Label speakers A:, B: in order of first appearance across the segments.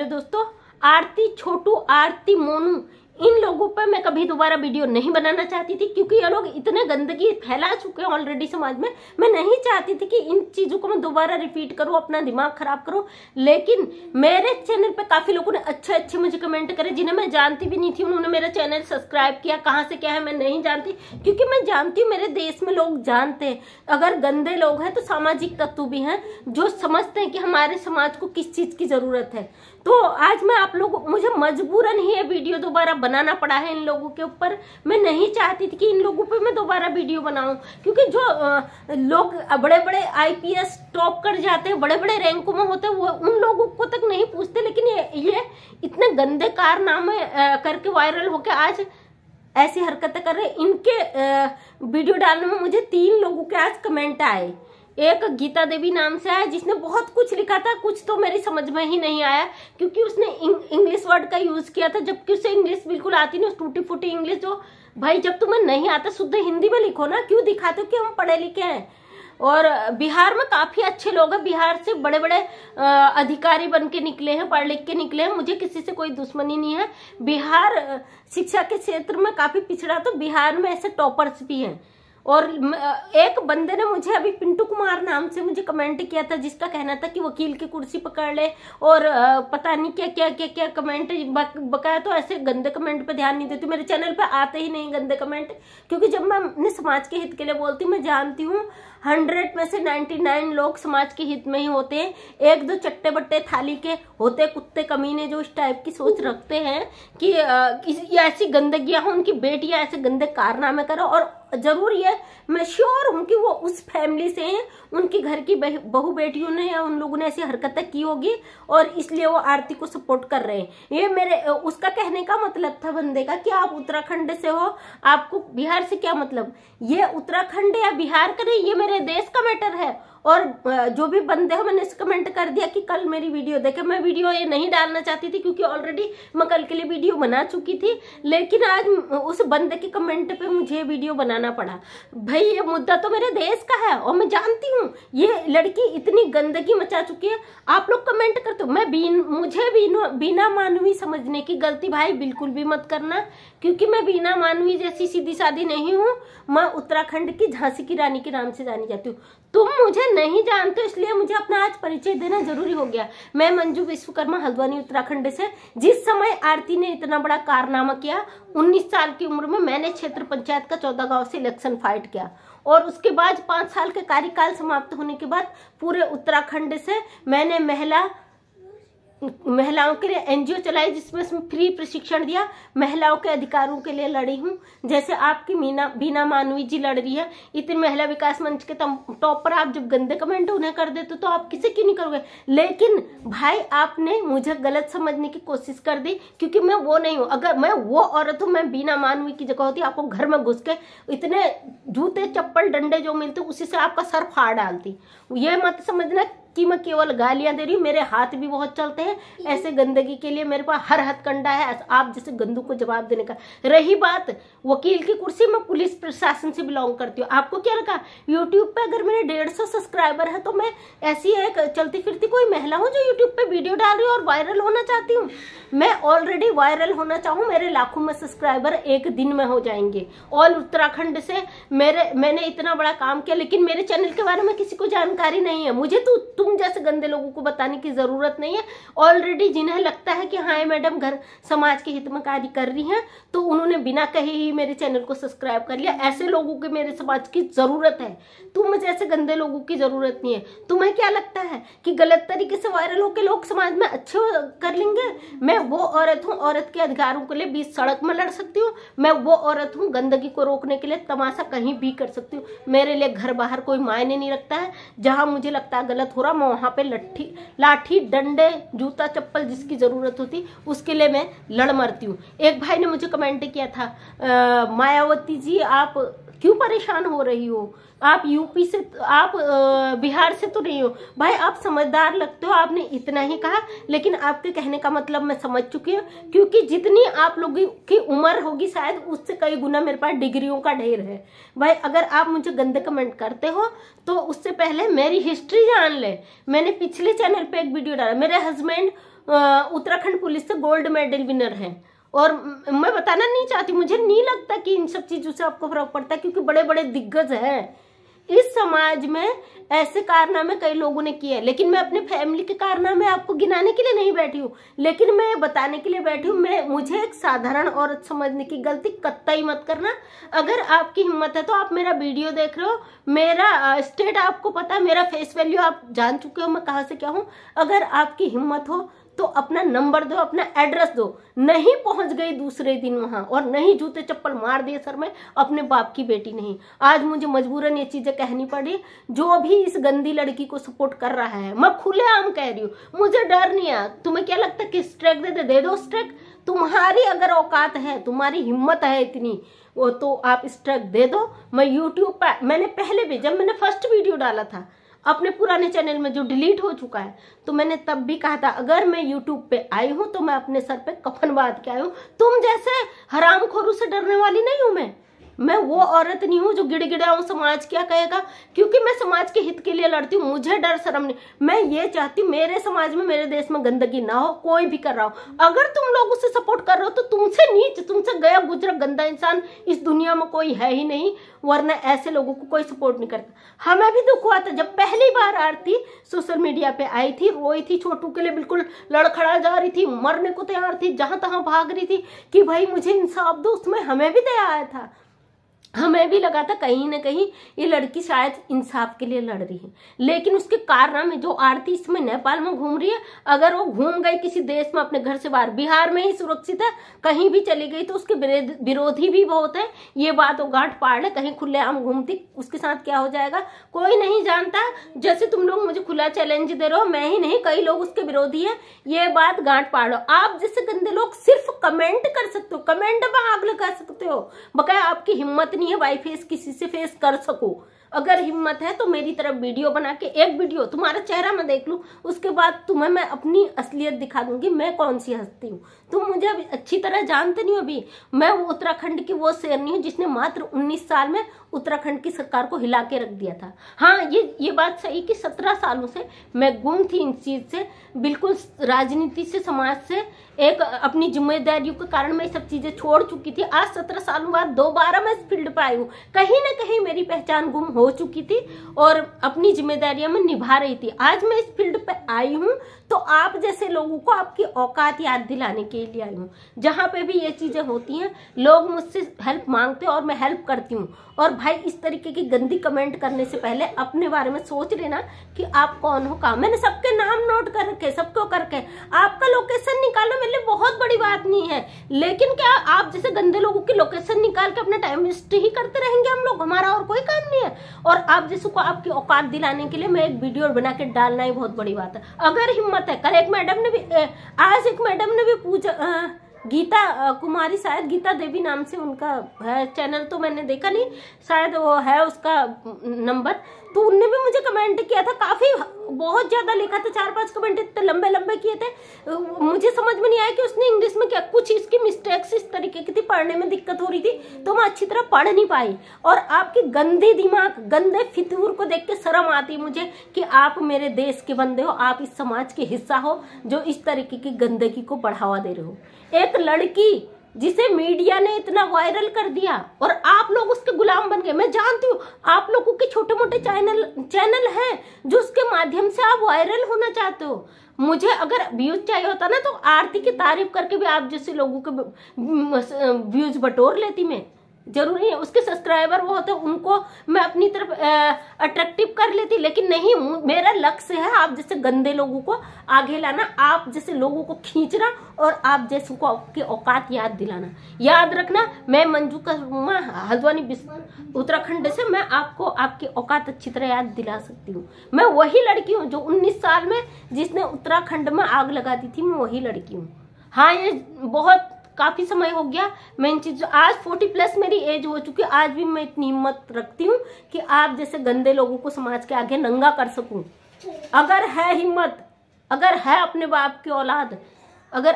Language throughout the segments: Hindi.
A: दोस्तों, आरती, छोटू, आरती, मोनू, इन लोगों पर मैं कभी दोबारा वीडियो नहीं बनाना चाहती थी, क्योंकि ये लोग इतने गंदगी फैला चुके हैं ऑलरेडी समाज में। मैं नहीं चाहती थी कि इन चीजों को मैं दोबारा रिपीट करूं, अपना दिमाग खराब करूं। लेकिन मेरे चैनल पे काफी लोगों ने अच्छे अच्छे मुझे कमेंट करे, जिन्हें मैं जानती भी नहीं थी, उन्होंने मेरा चैनल सब्सक्राइब किया। कहाँ से क्या है मैं नहीं जानती, क्योंकि मैं जानती हूँ मेरे देश में लोग जानते हैं, अगर गंदे लोग हैं तो सामाजिक तत्व भी हैं जो समझते हैं कि हमारे समाज को किस चीज की जरूरत है। तो आज मैं आप लोगों, मुझे मजबूरन ही ये वीडियो दोबारा बनाना पड़ा है इन लोगों के ऊपर। मैं नहीं चाहती थी कि इन लोगों पे मैं दोबारा वीडियो बनाऊं, क्योंकि जो लोग बड़े बड़े आईपीएस टॉप कर जाते हैं, बड़े बड़े रैंकों में होते हैं, वो उन लोगों को तक नहीं पूछते। लेकिन ये इतने गंदे कारनामे करके वायरल होके आज ऐसी हरकतें कर रहे। इनके वीडियो डालने में मुझे 3 लोगों के आज कमेंट आए। एक गीता देवी नाम से आया, जिसने बहुत कुछ लिखा था, कुछ तो मेरी समझ में ही नहीं आया, क्योंकि उसने इंग्लिश वर्ड का यूज किया था, जबकि उसे इंग्लिश बिल्कुल आती नहीं, टूटी फूटी इंग्लिश। जो भाई, जब तुम्हें नहीं आता शुद्ध हिंदी में लिखो ना, क्यों दिखाते हो कि हम पढ़े लिखे हैं। और बिहार में काफी अच्छे लोग हैं, बिहार से बड़े बड़े अधिकारी बन के निकले हैं, पढ़ लिख के निकले हैं। मुझे किसी से कोई दुश्मनी नहीं है। बिहार शिक्षा के क्षेत्र में काफी पिछड़ा, तो बिहार में ऐसे टॉपर्स भी हैं। और एक बंदे ने मुझे अभी पिंटू कुमार नाम से मुझे कमेंट किया था, जिसका कहना था कि वकील की कुर्सी पकड़ ले, और पता नहीं क्या क्या क्या क्या कमेंट बकाया। तो ऐसे गंदे कमेंट पे ध्यान नहीं देती, मेरे चैनल पे आते ही नहीं गंदे कमेंट, क्योंकि जब मैं अपने समाज के हित के लिए बोलती हूँ, मैं जानती हूँ 100 में से 99 लोग समाज के हित में ही होते हैं। 1-2 चट्टे बट्टे थाली के होते कुत्ते कमीने, जो इस टाइप की सोच रखते हैं कि ऐसी गंदगियां हो, उनकी बेटियां ऐसे गंदे कारनामे करो। और जरूर ये मैं श्योर हूं कि वो उस फैमिली से हैं, उनकी घर की बहू बेटियों ने या उन लोगों ने ऐसी हरकतें की होगी, और इसलिए वो आरती को सपोर्ट कर रहे हैं। ये मेरे उसका कहने का मतलब था बंदे का कि आप उत्तराखंड से हो, आपको बिहार से क्या मतलब। ये उत्तराखंड या बिहार का नहीं, ये मेरे देश का मैटर है। और जो भी बंदे हो, मैंने कमेंट कर दिया कि कल मेरी वीडियो देखे। मैं वीडियो ये नहीं डालना चाहती थी, क्योंकि ऑलरेडी मैं कल के लिए वीडियो बना चुकी थी, लेकिन आज उस बंदे के कमेंट पे मुझे वीडियो बनाना पड़ा। भाई, ये मुद्दा तो मेरे देश का है, और मैं जानती हूँ ये लड़की इतनी गंदगी मचा चुकी है। आप लोग कमेंट करते हो, मुझे बिना मानवी समझने की गलती भाई बिल्कुल भी मत करना, क्योंकि मैं बिना मानवी जैसी सीधी सादी नहीं हूँ। मैं उत्तराखंड की झांसी की रानी के नाम से जानी जाती हूँ। तुम मुझे नहीं जानते, इसलिए मुझे अपना आज परिचय देना जरूरी हो गया। मैं मंजू विश्वकर्मा, हल्द्वानी उत्तराखंड से। जिस समय आरती ने इतना बड़ा कारनामा किया, 19 साल की उम्र में मैंने क्षेत्र पंचायत का 14 गांव से इलेक्शन फाइट किया, और उसके बाद 5 साल के कार्यकाल समाप्त होने के बाद पूरे उत्तराखंड से मैंने महिलाओं के लिए एनजीओ चलाई, जिसमें फ्री प्रशिक्षण दिया, महिलाओं के अधिकारों के लिए लड़ी हूँ। जैसे आपकी बीना मानवी जी लड़ रही है, इतनी महिला विकास मंच के टॉप पर आप जब गंदे कमेंट उन्हें कर देते तो आप किसे क्यों नहीं करोगे। लेकिन भाई, आपने मुझे गलत समझने की कोशिश कर दी, क्योंकि मैं वो नहीं हूँ। अगर मैं वो औरत हूँ, मैं बीना मानवी की जगह होती, आपको घर में घुस के इतने जूते चप्पल डंडे जो मिलते उसी से आपका सर फाड़ डालती। ये मत समझना कि मैं केवल गालियां दे रही हूँ, मेरे हाथ भी बहुत चलते हैं ऐसे गंदगी के लिए। मेरे पास हर हथकंडा है आप जैसे गंदू को जवाब देने का। रही बात वकील की कुर्सी, में पुलिस प्रशासन से बिलोंग करती हूँ। आपको क्या लगा यूट्यूब पे अगर मेरे 150 सब्सक्राइबर है तो मैं ऐसी एक चलती फिरती कोई महिला हूँ जो यूट्यूब पे वीडियो डाल रही हूँ और वायरल होना चाहती हूँ। मैं ऑलरेडी वायरल होना चाहूँ, मेरे लाखों में सब्सक्राइबर एक दिन में हो जाएंगे। ऑल उत्तराखंड से मैंने इतना बड़ा काम किया, लेकिन मेरे चैनल के बारे में किसी को जानकारी नहीं है। मुझे तो तुम जैसे गंदे लोगों को बताने की जरूरत नहीं है। ऑलरेडी जिन्हें लगता है कि हाँ मैडम घर समाज के हित में कार्य कर रही हैं, तो उन्होंने बिना कहे ही मेरे चैनल को सब्सक्राइब कर लिया। ऐसे लोगों की मेरे समाज की जरूरत है, तुम जैसे गंदे लोगों की जरूरत नहीं है। तुम्हें क्या लगता है कि गलत तरीके से वायरल होकर लोग समाज में अच्छे कर लेंगे? मैं वो औरत हूँ, औरत के अधिकारों के लिए बीच सड़क में लड़ सकती हूँ। मैं वो औरत हूँ, गंदगी को रोकने के लिए तमाशा कहीं भी कर सकती हूँ। मेरे लिए घर बाहर कोई मायने नहीं रखता है। जहां मुझे लगता है गलत हो रहा, मैं वहां पे लाठी डंडे जूता चप्पल जिसकी जरूरत होती उसके लिए मैं लड़ मरती हूँ। एक भाई ने मुझे कमेंट किया था, मायावती जी आप क्यों परेशान हो रही हो, आप यूपी से, आप बिहार से तो नहीं हो। भाई, आप समझदार लगते हो, आपने इतना ही कहा, लेकिन आपके कहने का मतलब मैं समझ चुकी हूँ, क्योंकि जितनी आप लोगों की उम्र होगी शायद उससे कई गुना मेरे पास डिग्रियों का ढेर है। भाई, अगर आप मुझे गंदे कमेंट करते हो तो उससे पहले मेरी हिस्ट्री जान ले। मैंने पिछले चैनल पे एक वीडियो डाला, मेरे हस्बैंड उत्तराखंड पुलिस से गोल्ड मेडल विनर है। और मैं बताना नहीं चाहती, मुझे नहीं लगता कि इन सब चीजों से आपको फर्क पड़ता है, क्योंकि बड़े बड़े दिग्गज हैं इस समाज में, ऐसे कारनामे कई लोगों ने किए। लेकिन मैं अपने फैमिली के कारनामे आपको गिनाने के लिए नहीं बैठी हूँ, लेकिन मैं बताने के लिए बैठी हूँ। मुझे एक साधारण औरत समझने की गलती कतई मत करना। अगर आपकी हिम्मत है तो आप मेरा वीडियो देख रहे हो, मेरा स्टेट आपको पता है, मेरा फेस वैल्यू आप जान चुके हो, मैं कहाँ से क्या हूँ। अगर आपकी हिम्मत हो तो अपना नंबर दो, अपना एड्रेस दो। नहीं पहुंच गई दूसरे दिन वहां और नहीं जूते चप्पल मार दिए सर में, अपने बाप की बेटी नहीं। आज मुझे मजबूरन ये चीजें कहनी पड़ी। जो भी इस गंदी लड़की को सपोर्ट कर रहा है, मैं खुलेआम कह रही हूँ, मुझे डर नहीं है। तुम्हें क्या लगता है कि स्ट्राइक दे दो स्ट्राइक। तुम्हारी अगर औकात है, तुम्हारी हिम्मत है इतनी, वो तो आप स्ट्राइक दे दो। मैं यूट्यूब पर, मैंने पहले भी, जब मैंने फर्स्ट वीडियो डाला था अपने पुराने चैनल में जो डिलीट हो चुका है, तो मैंने तब भी कहा था अगर मैं यूट्यूब पे आई हूं तो मैं अपने सर पे कफन बांध के आई हूं। तुम जैसे हरामखोरों से डरने वाली नहीं हूं। मैं वो औरत नहीं हूँ जो गिड़गिड़ाऊं समाज क्या कहेगा, क्योंकि मैं समाज के हित के लिए लड़ती हूँ। मुझे डर शर्म नहीं। मैं ये चाहती हूँ मेरे समाज में, मेरे देश में गंदगी ना हो, कोई भी कर रहा हो। अगर तुम लोग उसे सपोर्ट कर रहे हो तो तुमसे नीच, तुमसे गया गुजरा गंदा इंसान इस दुनिया में कोई है ही नहीं, वरना ऐसे लोगों को कोई सपोर्ट नहीं करता। हमें भी दुख हुआ था जब पहली बार आरती सोशल मीडिया पे आई थी, रोई थी, छोटू के लिए बिल्कुल लड़खड़ा जा रही थी, मरने को तैयार थी, जहां तहां भाग रही थी कि भाई मुझे इंसाफ दो। उसमें हमें भी दया आया था, हमें भी लगा था कहीं ना कहीं ये लड़की शायद इंसाफ के लिए लड़ रही है। लेकिन उसके कारनामे, जो आरती इसमें नेपाल में घूम रही है, अगर वो घूम गई किसी देश में अपने घर से बाहर, बिहार में ही सुरक्षित है, कहीं भी चली गई तो उसके विरोधी भी बहुत है। ये बात वो गांठ पाड़ ले, कहीं खुलेआम घूमती, उसके साथ क्या हो जाएगा कोई नहीं जानता। जैसे तुम लोग मुझे खुला चैलेंज दे रहे हो, मैं ही नहीं कई लोग उसके विरोधी है, ये बात गांठ पाड़ लो। आप जैसे गंदे लोग सिर्फ कमेंट कर सकते हो, कमेंट में आग लगा सकते हो, बकाया आपकी हिम्मत नहीं है वाई फेस किसी से फेस कर सको। अगर हिम्मत है तो मेरी तरफ वीडियो बना के, एक वीडियो तुम्हारा चेहरा मैं देख लूं, उसके बाद तुम्हें मैं अपनी असलियत दिखा दूंगी, मैं कौन सी हस्ती हूँ। तुम मुझे अभी अच्छी तरह जानते नहीं हो। अभी मैं वो उत्तराखंड की वो शेरनी हूँ जिसने मात्र 19 साल में उत्तराखंड की सरकार को हिला के रख दिया था। हाँ, ये बात सही कि 17 सालों से मैं गुम थी इन चीज से, बिल्कुल राजनीति से, समाज से, एक अपनी जिम्मेदारियों के कारण मैं सब चीजें छोड़ चुकी थी। आज 17 सालों बाद दोबारा मैं इस फील्ड पर आई हूँ। कहीं ना कहीं मेरी पहचान गुम हो चुकी थी और अपनी जिम्मेदारियां मैं निभा रही थी। आज मैं इस फील्ड पे आई हूँ तो आप जैसे लोगों को आपकी औकात याद दिलाने के लिए आई हूँ। जहां पे भी ये चीजें होती हैं, लोग मुझसे हेल्प मांगते हैं और मैं हेल्प करती हूँ। और भाई इस तरीके की गंदी कमेंट करने से पहले अपने बारे में सोच लेना कि आप कौन हो। कहा मैंने सबके नाम नोट कर रखे, सबको करके आपका लोकेशन निकालना मेरे लिए बहुत बड़ी बात नहीं है। लेकिन क्या आप जैसे गंदे लोगों की लोकेशन निकाल के अपना टाइम वेस्ट ही करते रहेंगे हम लोग? हमारा और कोई काम नहीं है। और आप जैसे को आपकी औकात दिलाने के लिए मैं एक वीडियो बना के डालना ही बहुत बड़ी बात है। अगर हिम्मत है, कल एक मैडम ने भी, आज एक मैडम ने भी पूछा, गीता कुमारी, शायद गीता देवी नाम से उनका है चैनल, तो मैंने देखा नहीं, शायद वो है उसका नंबर, तो उनने भी मुझे कमेंट किया था, काफी बहुत ज्यादा लिखा था, 4-5 कमेंट इतने लंबे लंबे किए थे। मुझे समझ में नहीं आया कि उसने इंग्लिश में क्या, कुछ इसकी मिस्टेक्स इस तरीके की थी, पढ़ने में दिक्कत हो रही थी तो मैं अच्छी तरह पढ़ नहीं पाई। और आपके गंदे दिमाग, गंदे फितूर को देख के शर्म आती मुझे कि आप मेरे देश के बंदे हो, आप इस समाज के हिस्सा हो जो इस तरीके की गंदगी को बढ़ावा दे रहे हो। एक लड़की जिसे मीडिया ने इतना वायरल कर दिया और आप लोग उसके गुलाम बन गए। मैं जानती हूँ आप लोगों के छोटे मोटे चैनल हैं जो उसके माध्यम से आप वायरल होना चाहते हो। मुझे अगर व्यूज चाहिए होता ना तो आरती की तारीफ करके भी आप जैसे लोगों के व्यूज बटोर लेती। मैं जरूरी है उसके सब्सक्राइबर वो होते उनको मैं अपनी तरफ अट्रैक्टिव कर लेती, लेकिन नहीं, मेरा लक्ष्य है आप जैसे गंदे लोगों को आगे लाना, आप जैसे लोगों को खींचना और आप जैसे को आपकी औकात याद दिलाना। याद रखना, मैं मंजू कर्मा हल्द्वानी उत्तराखंड से, मैं आपको आपकी औकात अच्छी तरह याद दिला सकती हूँ। मैं वही लड़की हूँ जो 19 साल में जिसने उत्तराखंड में आग लगा दी थी, मैं वही लड़की हूँ। हाँ, ये बहुत काफी समय हो गया, मैं इन चीजों, आज 40+ मेरी एज हो चुकी है, आज भी मैं इतनी हिम्मत रखती हूँ कि आप जैसे गंदे लोगों को समाज के आगे नंगा कर सकूं। अगर है हिम्मत, अगर है अपने बाप की औलाद, अगर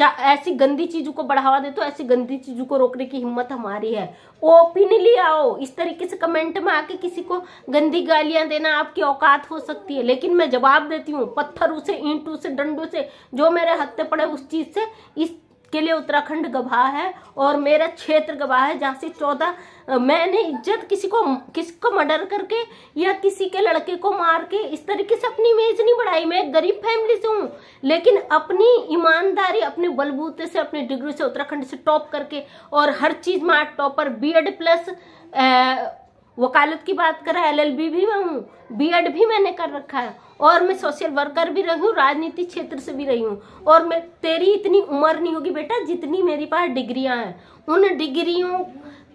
A: ऐसी गंदी चीजों को बढ़ावा दे तो ऐसी गंदी चीजों को रोकने की हिम्मत हमारी है। ओपनली आओ, इस तरीके से कमेंट में आके किसी को गंदी गालियां देना आपकी औकात हो सकती है, लेकिन मैं जवाब देती हूँ पत्थरों से, ईंटों से, डंडों से, जो मेरे हत्थे पड़े उस चीज से। इसके लिए उत्तराखंड गवाह है और मेरा क्षेत्र गवाह है, जहाँ से 14 मैंने इज्जत किसको मर्डर करके या किसी के लड़के को मार के इस तरीके से अपनी इमेज नहीं बढ़ाई। मैं एक गरीब फैमिली से हूँ, लेकिन अपनी ईमानदारी, अपने बलबूते से, अपनी डिग्री से उत्तराखंड से टॉप करके और हर चीज में टॉपर, बीएड प्लस वकालत की बात करें LLB भी मैं हूँ, बीएड भी मैंने कर रखा है और मैं सोशल वर्कर भी रही हूँ, राजनीति क्षेत्र से भी रही हूँ। और मैं तेरी इतनी उम्र नहीं होगी बेटा जितनी मेरे पास डिग्रियां हैं। उन डिग्रियों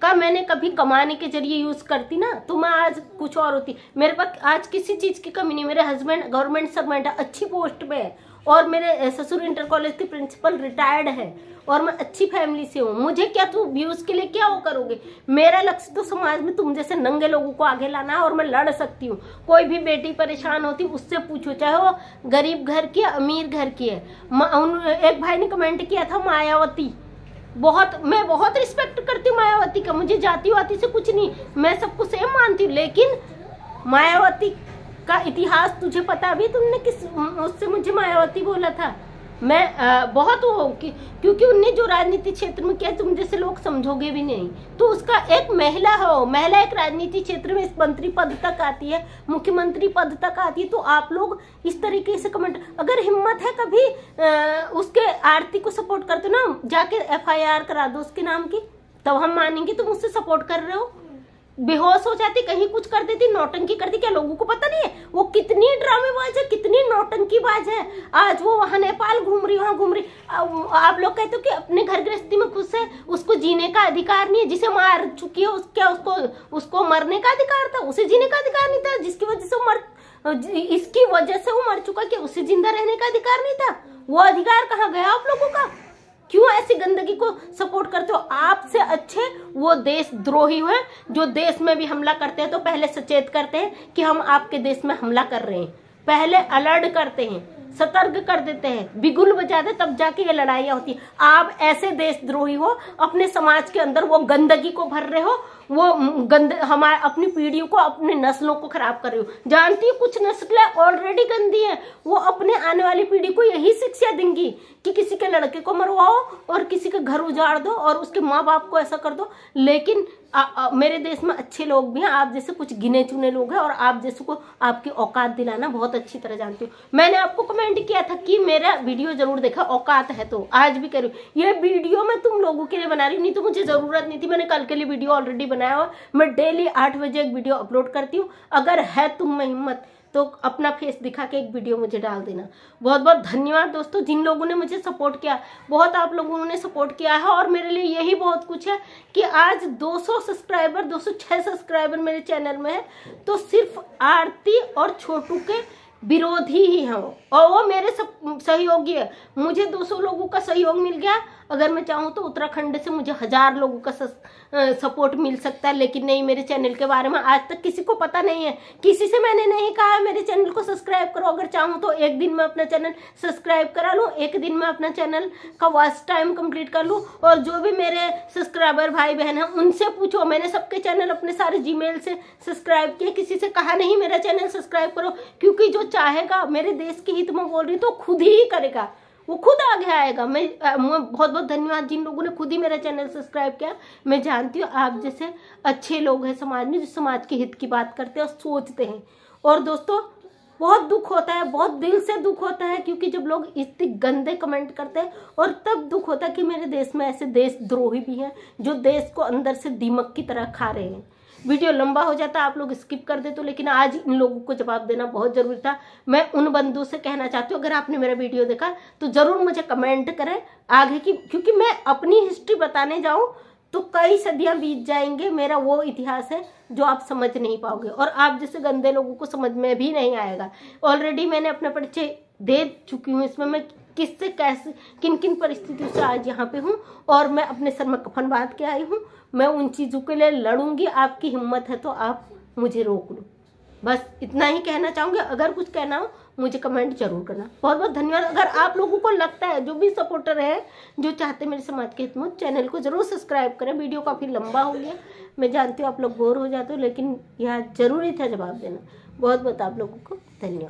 A: का मैंने कभी कमाने के जरिए यूज करती ना तो मैं आज कुछ और होती। मेरे पास आज किसी चीज की कमी नहीं। मेरे हस्बैंड गवर्नमेंट सर्वेंट है, अच्छी पोस्ट पे है, और मेरे ससुर इंटर कॉलेज के प्रिंसिपल रिटायर्ड है, और मैं अच्छी फैमिली से हूँ। मुझे क्या तू व्यूज के लिए क्या वो करोगे? मेरा लक्ष्य तो समाज में तुम जैसे नंगे लोगों को आगे लाना है, और मैं लड़ सकती हूँ। कोई भी बेटी परेशान होती उससे पूछो, चाहे वो गरीब घर की है, अमीर घर की है। एक भाई ने कमेंट किया था मायावती, मैं बहुत रिस्पेक्ट करती हूँ मायावती का, मुझे जाति वाती से कुछ नहीं, मैं सबको सेम मानती हूँ। लेकिन मायावती का इतिहास तुझे पता भी? तुमने किस उससे मुझे मायावती बोला था? मैं बहुत वो क्योंकि उनने जो राजनीति क्षेत्र में किया तुम जैसे लोग समझोगे भी नहीं। तो उसका एक महिला हो, महिला एक राजनीति क्षेत्र में इस मंत्री पद तक आती है, मुख्यमंत्री पद तक आती है, तो आप लोग इस तरीके से कमेंट, अगर हिम्मत है कभी उसके आरती को सपोर्ट करते ना, जाके FIR करा दो उसके नाम की, तब हम मानेंगे तुम उससे सपोर्ट कर रहे हो। बेहोश हो जाती, कहीं कुछ कर देती, नौटंकी करती, क्या लोगों को पता नहीं है वो कितनी ड्रामेबाज है, कितनी नौटंकीबाज है? आज वो वहां नेपाल घूम रही, वहां घूम रही। आप लोग कहते हो कि अपने घर गृहस्थी में खुश है, उसको जीने का अधिकार नहीं है। जिसे मार चुकी है क्या उसको मरने का अधिकार था? उसे जीने का अधिकार नहीं था? जिसकी वजह से इसकी वजह से वो मर चुका, क्या उसे जिंदा रहने का अधिकार नहीं था? वो अधिकार कहाँ गया आप लोगों का? क्यों ऐसी गंदगी को सपोर्ट करते हो? आपसे अच्छे वो देशद्रोही हैं जो देश में भी हमला करते हैं तो पहले सचेत करते हैं कि हम आपके देश में हमला कर रहे हैं, पहले अलर्ट करते हैं, सतर्क कर देते हैं, बिगुल बजाते, तब जाके ये लड़ाइयाँ होती है। आप ऐसे देशद्रोही हो, अपने समाज के अंदर वो गंदगी को भर रहे हो, वो हमारे अपनी पीढ़ियों को, अपने नस्लों को खराब कर रहे हो। जानती है कुछ नस्लें ऑलरेडी गंदी है, वो अपने आने वाली पीढ़ी को यही शिक्षा देंगी कि किसी के लड़के को मरवाओ और किसी के घर उजाड़ दो और उसके माँ बाप को ऐसा कर दो। लेकिन मेरे देश में अच्छे लोग भी हैं, आप जैसे कुछ गिने चुने लोग हैं, और आप जैसे को आपकी औकात दिलाना बहुत अच्छी तरह जानती हूँ। मैंने आपको कमेंट किया था कि मेरा वीडियो जरूर देखा, औकात है तो आज भी करूँ। ये वीडियो मैं तुम लोगों के लिए बना रही हूँ, नहीं तो मुझे जरूरत नहीं थी। मैंने कल के लिए वीडियो ऑलरेडी बनाया हुआ, मैं डेली 8 बजे एक वीडियो अपलोड करती हूँ। अगर है तुम में हिम्मत तो अपना फेस दिखा के एक वीडियो मुझे डाल देना। बहुत बहुत धन्यवाद दोस्तों जिन लोगों ने मुझे सपोर्ट किया, बहुत आप लोगों ने सपोर्ट किया है, और मेरे लिए यही बहुत कुछ है कि आज 200 सब्सक्राइबर, 206 सब्सक्राइबर मेरे चैनल में है, तो सिर्फ आरती और छोटू के विरोधी ही हैं और वो मेरे सहयोगी है। मुझे 200 लोगों का सहयोग मिल गया, अगर मैं चाहूँ तो उत्तराखंड से मुझे 1000 लोगों का सपोर्ट मिल सकता है। लेकिन नहीं, मेरे चैनल के बारे में आज तक किसी को पता नहीं है, किसी से मैंने नहीं कहा मेरे चैनल को सब्सक्राइब करो। अगर चाहूँ तो एक दिन में अपना चैनल सब्सक्राइब करा लूँ, एक दिन में अपना चैनल का वॉच टाइम कंप्लीट कर लूँ। और जो भी मेरे सब्सक्राइबर भाई बहन हैं उनसे पूछो, मैंने सबके चैनल अपने सारे जीमेल से सब्सक्राइब किए, किसी से कहा नहीं मेरा चैनल सब्सक्राइब करो, क्योंकि जो चाहेगा मेरे देश के हित में बोल रही तो खुद ही करेगा, वो खुद आगे आएगा। मैं बहुत बहुत धन्यवाद जिन लोगों ने खुद ही मेरा चैनल सब्सक्राइब किया। मैं जानती हूँ आप जैसे अच्छे लोग हैं समाज में, जो समाज के हित की बात करते हैं और सोचते हैं। और दोस्तों बहुत दुख होता है, बहुत दिल से दुख होता है, क्योंकि जब लोग इतने गंदे कमेंट करते हैं, और तब दुख होता है कि मेरे देश में ऐसे देशद्रोही भी हैं जो देश को अंदर से दीमक की तरह खा रहे हैं। वीडियो लंबा हो जाता, आप लोग स्किप कर दे तो, लेकिन आज इन लोगों को जवाब देना बहुत जरूरी था। मैं उन बंधुओं से कहना चाहती हूँ, अगर आपने मेरा वीडियो देखा तो जरूर मुझे कमेंट करें आगे की, क्योंकि मैं अपनी हिस्ट्री बताने जाऊँ तो कई सदियां बीत जाएंगे। मेरा वो इतिहास है जो आप समझ नहीं पाओगे, और आप जैसे गंदे लोगों को समझ में भी नहीं आएगा। ऑलरेडी मैंने अपना परिचय दे चुकी हूँ, इसमें मैं किससे कैसे किन किन परिस्थितियों से आज यहाँ पे हूँ, और मैं अपने सर में कफन बांध के आई हूँ। मैं उन चीज़ों के लिए लड़ूंगी, आपकी हिम्मत है तो आप मुझे रोक लो। बस इतना ही कहना चाहूँगी। अगर कुछ कहना हो मुझे कमेंट जरूर करना। बहुत बहुत धन्यवाद। अगर आप लोगों को लगता है, जो भी सपोर्टर है जो चाहते मेरे समाज के हित में, चैनल को जरूर सब्सक्राइब करें। वीडियो काफ़ी लंबा हो गया, मैं जानती हूँ आप लोग बोर हो जाते हो, लेकिन यह जरूरी था जवाब देना। बहुत बहुत आप लोगों को धन्यवाद।